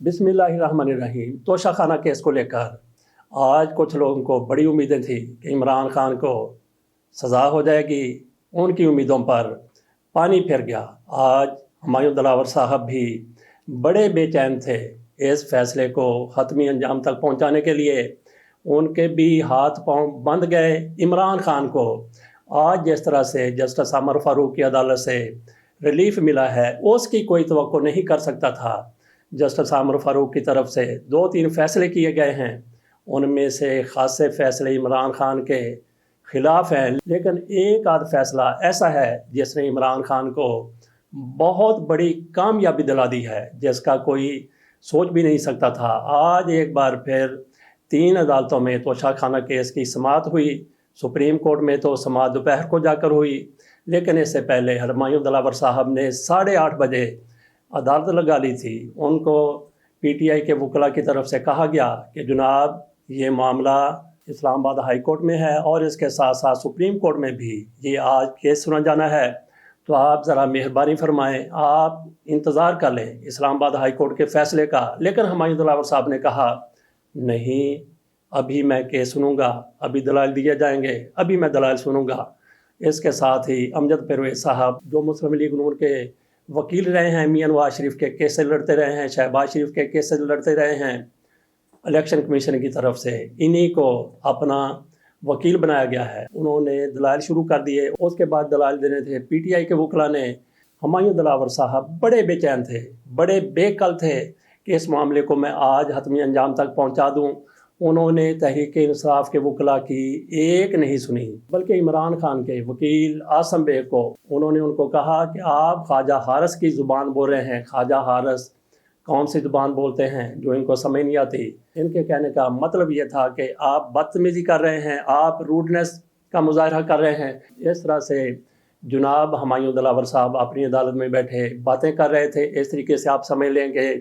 बिस्मिल्लाहिर्रहमानिर्रहीम। तोशा खाना केस को लेकर आज कुछ लोगों को बड़ी उम्मीदें थी कि इमरान खान को सज़ा हो जाएगी। उनकी उम्मीदों पर पानी फिर गया। आज हुमायूं दिलावर साहब भी बड़े बेचैन थे इस फैसले को हतमी अंजाम तक पहुंचाने के लिए। उनके भी हाथ पांव बंध गए। इमरान खान को आज जिस तरह से जस्टिस अमर फारूक की अदालत से रिलीफ मिला है, उसकी कोई तवक्को नहीं कर सकता था। जस्टिस अमर फारूक की तरफ से 2-3 फैसले किए गए हैं, उनमें से खासे फैसले इमरान खान के ख़िलाफ़ हैं, लेकिन एक आध फैसला ऐसा है जिसने इमरान खान को बहुत बड़ी कामयाबी दिला दी है, जिसका कोई सोच भी नहीं सकता था। आज एक बार फिर 3 अदालतों में तोशा खाना केस की समाअत हुई। सुप्रीम कोर्ट में तो समाअत दोपहर को जाकर हुई, लेकिन इससे पहले हुमायूं दिलावर साहब ने 8:30 बजे अदालत लगा ली थी। उनको पीटीआई के वकला की तरफ से कहा गया कि जनाब, ये मामला इस्लामाबाद हाई कोर्ट में है और इसके साथ साथ सुप्रीम कोर्ट में भी ये आज केस सुना जाना है, तो आप ज़रा मेहरबानी फरमाएं, आप इंतज़ार कर लें इस्लामाबाद हाई कोर्ट के फ़ैसले का। लेकिन हुमायूं दिलावर साहब ने कहा, नहीं, अभी मैं केस सुनूंगा, अभी दलाइल दिए जाएंगे, अभी मैं दलाइल सुनूंगा। इसके साथ ही अमजद परवेज़ साहब, जो मुस्लिम लीग नून के वकील रहे हैं, मियां नवाज शरीफ के केस से लड़ते रहे हैं, शहबाज शरीफ के केस से लड़ते रहे हैं, इलेक्शन कमीशन की तरफ से इन्हीं को अपना वकील बनाया गया है। उन्होंने दलाइल शुरू कर दिए। उसके बाद दलाइल देने थे पीटीआई के वकला ने। हुमायूं दिलावर साहब बड़े बेचैन थे, बड़े बेकल थे कि इस मामले को मैं आज हतमी अंजाम तक पहुंचा दूं। उन्होंने तहरीक इंसाफ के वकला की एक नहीं सुनी, बल्कि इमरान खान के वकील आसम बेग को उन्होंने उनको कहा कि आप ख्वाजा हारस की ज़ुबान बोल रहे हैं। ख्वाजा हारस कौन सी ज़ुबान बोलते हैं जो इनको समझ नहीं आती। इनके कहने का मतलब ये था कि आप बदतमीज़ी कर रहे हैं, आप रूडनेस का मुजाहरा कर रहे हैं। इस तरह से जनाब हुमायूं दिलावर साहब अपनी अदालत में बैठे बातें कर रहे थे। इस तरीके से आप समझ लेंगे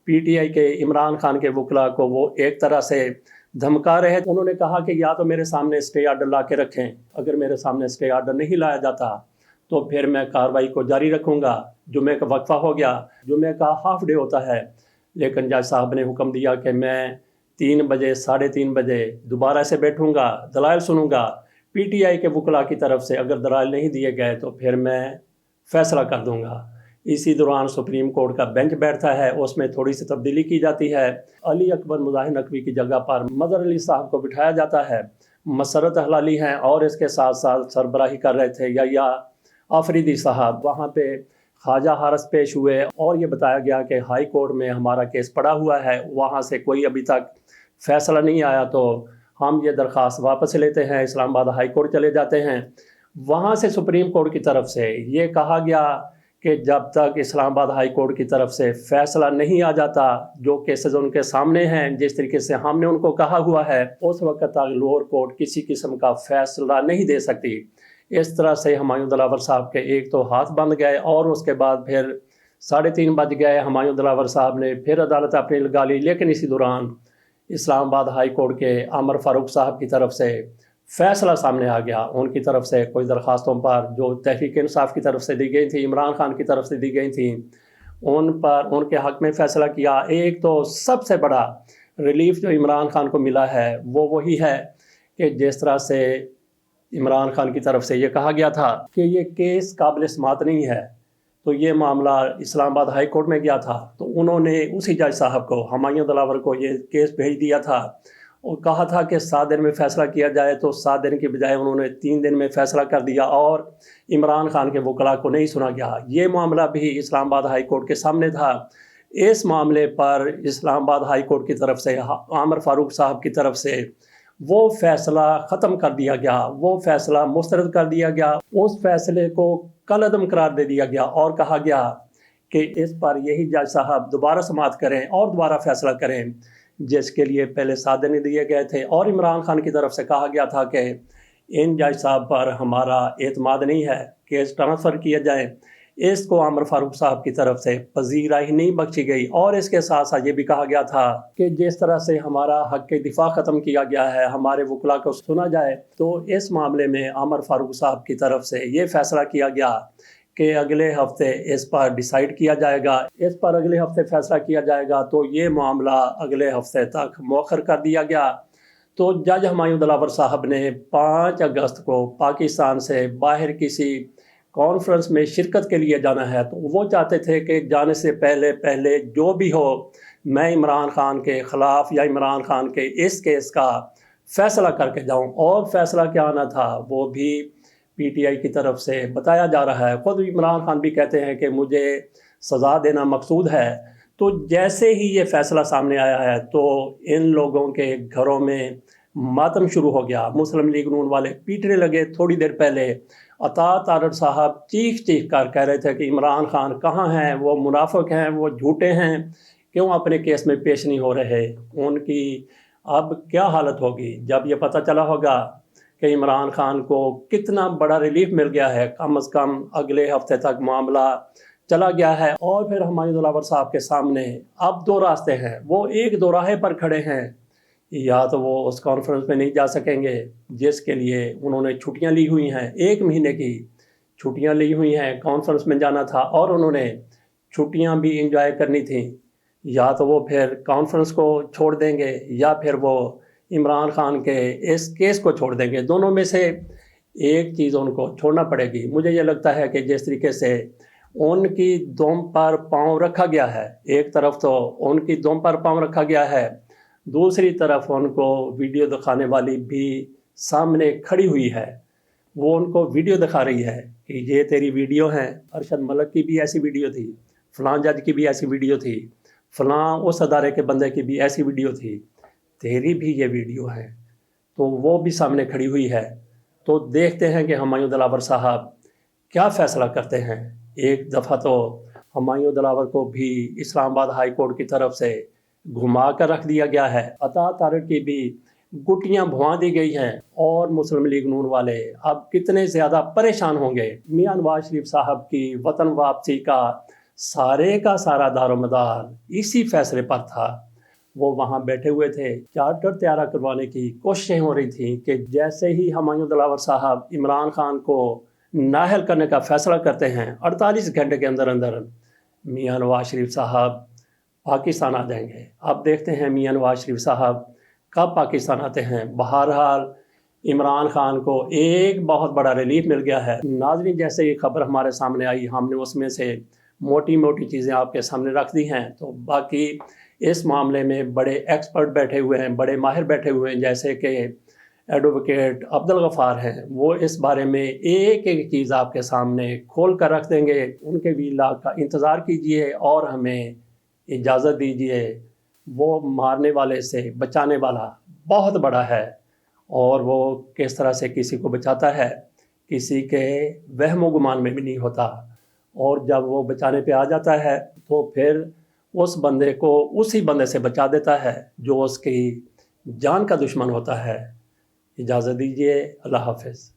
पीटीआई के इमरान खान के वकला को वो एक तरह से धमका रहे थे। उन्होंने कहा कि या तो मेरे सामने स्टे आर्डर ला के रखें, अगर मेरे सामने स्टे आर्डर नहीं लाया जाता तो फिर मैं कार्रवाई को जारी रखूँगा। जुमे का वक्फा हो गया, जुमे का हाफ डे होता है, लेकिन जज साहब ने हुक्म दिया कि मैं 3 बजे 3:30 बजे दोबारा से बैठूँगा, दलाइल सुनूँगा। पीटीआई के वकला की तरफ से अगर दलाइल नहीं दिए गए तो फिर मैं फ़ैसला कर दूँगा। इसी दौरान सुप्रीम कोर्ट का बेंच बैठता है, उसमें थोड़ी सी तब्दीली की जाती है। अली अकबर मुज़ाहिर नकवी की जगह पर मज़हर अली साहब को बिठाया जाता है। मसरत हलाली हैं और इसके साथ साथ सरबराही कर रहे थे या आफरीदी साहब। वहाँ पे ख्वाजा हारस पेश हुए और ये बताया गया कि हाई कोर्ट में हमारा केस पड़ा हुआ है, वहाँ से कोई अभी तक फ़ैसला नहीं आया, तो हम ये दरख्वास्त वापस लेते हैं, इस्लामाबाद हाई कोर्ट चले जाते हैं। वहाँ से सुप्रीम कोर्ट की तरफ से ये कहा गया कि जब तक इस्लामाबाद हाई कोर्ट की तरफ से फ़ैसला नहीं आ जाता, जो केसेस उनके सामने हैं, जिस तरीके से हमने उनको कहा हुआ है, उस वक्त तक लोअर कोर्ट किसी किस्म का फ़ैसला नहीं दे सकती। इस तरह से हुमायूं दिलावर साहब के एक तो हाथ बंध गए और उसके बाद फिर 3:30 बज गए। हुमायूं दिलावर साहब ने फिर अदालत अपनी लगा ली, लेकिन इसी दौरान इस्लामाबाद हाई कोर्ट के अमर फारूक साहब की तरफ से फ़ैसला सामने आ गया। उनकी तरफ से कुछ दरख्वास्तों पर जो तहरीक इंसाफ की तरफ से दी गई थी, इमरान खान की तरफ से दी गई थी, उन पर उनके हक़ में फ़ैसला किया। एक तो सबसे बड़ा रिलीफ जो इमरान खान को मिला है वो वही है कि जिस तरह से इमरान खान की तरफ से ये कहा गया था कि ये केस काबिल समाअत नहीं है, तो ये मामला इस्लामाबाद हाई कोर्ट में गया था, तो उन्होंने उसी जज साहब को, हुमायूं दिलावर को, ये केस भेज दिया था और कहा था कि 7 दिन में फ़ैसला किया जाए, तो 7 दिन की बजाय उन्होंने 3 दिन में फ़ैसला कर दिया और इमरान खान के वकला को नहीं सुना गया। ये मामला भी इस्लामाबाद हाई कोर्ट के सामने था। इस मामले पर इस्लामाबाद हाई कोर्ट की तरफ से आमर फारूक साहब की तरफ से वो फ़ैसला ख़त्म कर दिया गया, वो फ़ैसला मुस्तरद कर दिया गया। उस फ़ैसले को कलअदम करार दे दिया गया और कहा गया कि इस पर यही जज साहब दोबारा समाअत करें और दोबारा फ़ैसला करें, जिसके लिए पहले 7 दिन दिए गए थे। और इमरान खान की तरफ से कहा गया था कि इन जज साहब पर हमारा एतमाद नहीं है, केस ट्रांसफ़र किया जाए। इसको आमर फारूक साहब की तरफ से पजीराई नहीं बख्शी गई और इसके साथ साथ ये भी कहा गया था कि जिस तरह से हमारा हक़ के दिफा ख़त्म किया गया है, हमारे वकला को सुना जाए। तो इस मामले में आमर फारूक साहब की तरफ से ये फ़ैसला किया गया کہ اگلے ہفتے اس پر ڈیسائیڈ کیا جائے گا، اس پر اگلے ہفتے فیصلہ کیا جائے گا، تو یہ معاملہ اگلے ہفتے تک مؤخر کر دیا گیا۔ تو جج ہمایوں دلاور صاحب نے 5 اگست کو پاکستان سے باہر کسی کانفرنس میں شرکت کے لیے جانا ہے، تو وہ چاہتے تھے کہ جانے سے پہلے جو بھی ہو میں عمران خان کے خلاف یا عمران خان کے اس کیس کا فیصلہ کر کے جاؤں، اور فیصلہ کیا آنا تھا وہ بھی پی ٹی آئی کی طرف سے بتایا جا رہا ہے۔ خود عمران خان بھی کہتے ہیں کہ مجھے سزا دینا مقصود ہے۔ تو جیسے ہی یہ فیصلہ سامنے آیا ہے تو ان لوگوں کے گھروں میں ماتم شروع ہو گیا، مسلم لیگ نون والے پیٹنے لگے۔ تھوڑی دیر پہلے عطا تارڑ صاحب چیخ کر کہہ رہے تھے کہ عمران خان کہاں ہیں، وہ منافق ہیں، وہ جھوٹے ہیں، کیوں اپنے کیس میں پیش نہیں ہو رہے۔ ان کی اب کیا حالت ہوگی جب یہ پتہ چلا ہوگا کہ عمران خان کو کتنا بڑا ریلیف مل گیا ہے، کم از کم اگلے ہفتے تک معاملہ چلا گیا ہے۔ اور پھر ہمایوں دلاور صاحب کے سامنے اب 2 راستے ہیں، وہ ایک دوراہے پر کھڑے ہیں۔ یا تو وہ اس کانفرنس میں نہیں جا سکیں گے جس کے لیے انہوں نے چھٹیاں لی ہوئی ہیں، 1 مہینے کی چھٹیاں لی ہوئی ہیں، کانفرنس میں جانا تھا اور انہوں نے چھٹیاں بھی انجوائے کرنی تھیں۔ یا تو وہ پھر کانفرنس کو چھوڑ دیں گے یا پھر وہ عمران خان کے اس کیس کو چھوڑ دیں گے۔ دونوں میں سے ایک چیز ان کو چھوڑنا پڑے گی۔ مجھے یہ لگتا ہے کہ جس طریقے سے ان کی دم پر پاؤں رکھا گیا ہے، ایک طرف تو ان کی دم پر پاؤں رکھا گیا ہے، دوسری طرف ان کو ویڈیو دکھانے والی بھی سامنے کھڑی ہوئی ہے، وہ ان کو ویڈیو دکھا رہی ہے کہ یہ تیری ویڈیو ہیں، ارشد ملک کی بھی ایسی ویڈیو تھی، فلاں جج کی بھی ایسی ویڈیو تھی، فلاں اس ادارے کے بندے کی بھی ایسی ویڈیو تھی، تیری بھی یہ ویڈیو ہے، تو وہ بھی سامنے کھڑی ہوئی ہے۔ تو دیکھتے ہیں کہ ہمایوں دلاور صاحب کیا فیصلہ کرتے ہیں۔ ایک دفعہ تو ہمایوں دلاور کو بھی اسلام آباد ہائی کورٹ کی طرف سے گھما کر رکھ دیا گیا ہے، عطا تارڑ کی بھی گٹیاں بھواں دی گئی ہیں، اور مسلم لیگ نون والے اب کتنے زیادہ پریشان ہوں گے۔ میاں نواز شریف صاحب کی وطن واپسی کا سارا دار و مدار اسی فیصلے پر تھا۔ وہ وہاں بیٹھے ہوئے تھے، چارٹر تیار کروانے کی کوششیں ہو رہی تھیں کہ جیسے ہی ہمایوں دلاور صاحب عمران خان کو نااہل کرنے کا فیصلہ کرتے ہیں، 48 گھنٹے کے اندر میاں نواز شریف صاحب پاکستان آ جائیں گے۔ اب دیکھتے ہیں میاں نواز شریف صاحب کب پاکستان آتے ہیں۔ بہرحال عمران خان کو ایک بہت بڑا ریلیف مل گیا ہے۔ ناظرین، جیسے یہ خبر ہمارے سامنے آئی ہم نے اس میں سے موٹی چیزیں آپ کے سامنے رکھ دی ہیں، تو باقی اس معاملے میں بڑے ایکسپرٹ بیٹھے ہوئے ہیں، بڑے ماہر بیٹھے ہوئے ہیں، جیسے کہ ایڈوکیٹ عبدالغفار ہیں، وہ اس بارے میں ایک چیز آپ کے سامنے کھول کر رکھ دیں گے۔ ان کے ویلا کا انتظار کیجئے اور ہمیں اجازت دیجئے۔ وہ مارنے والے سے بچانے والا بہت بڑا ہے، اور وہ کس طرح سے کسی کو بچاتا ہے کسی کے وہم و گمان میں بھی نہیں ہوتا، اور جب وہ بچانے پہ آ جاتا ہے تو پھر اس بندے کو اسی بندے سے بچا دیتا ہے جو اس کی جان کا دشمن ہوتا ہے۔ اجازت دیجیے، اللہ حافظ۔